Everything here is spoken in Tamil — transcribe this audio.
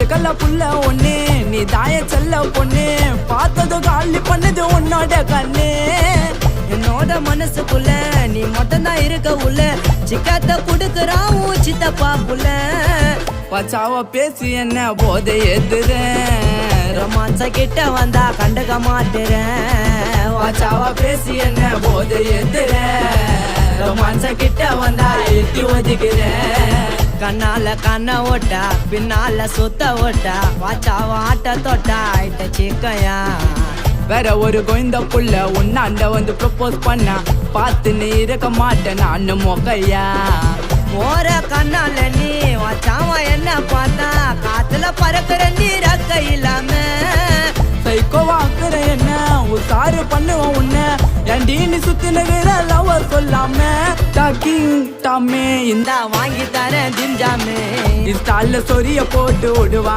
பொட்டுக்கல்ல புள்ள ஒண்ணு நீ தாய செல்ல பொண்ணு பார்த்ததும் காலி பண்ணது உன்னோட கண்ணு என்னோட மனசுக்குள்ள நீ மட்டும்தான் இருக்க உள்ள சிக்கத்த குடுக்குறான் சித்தப்பா புள்ள பச்சாவ பேசி என்ன போதை எதுறேன் ரொமான்ஸ கிட்ட வந்தா கண்டுக்க மாட்டேறேன் பச்சாவ பேசி என்ன போதை எதுறேன் ரொமான்ஸ கிட்ட வந்தா எட்டி ஒதுக்கிறேன் கண்ணால கண்ண ஓட்டா பின்னால சுத்த ஓட்டா வாச்சாவ ஆட்ட தொட்டா ஆயிட்ட சிக்கையா வேற ஒரு கோயந்த புள்ள உன்னாண்ட வந்து ப்ரப்போஸ் பண்ணா பார்த்து நீ இருக்க மாட்டேன் நான் மொக்கையா ஓர கண்ணால நீ வாச்சாவ என்ன பார்த்தா காத்துல பறக்கிற நீ ரக்க இல்லாம சைக்கோவாக்குற என்ன உசாரு பண்ணுவோம் உன்ன ஏன்டி நீ சுத்தி நகிற லவர் சொல்லாம டாக்கிங் டாமே இந்த வாங்கி தரேன் திஞ்சாமே இஸ்டால சொரிய போட்டு விடுவா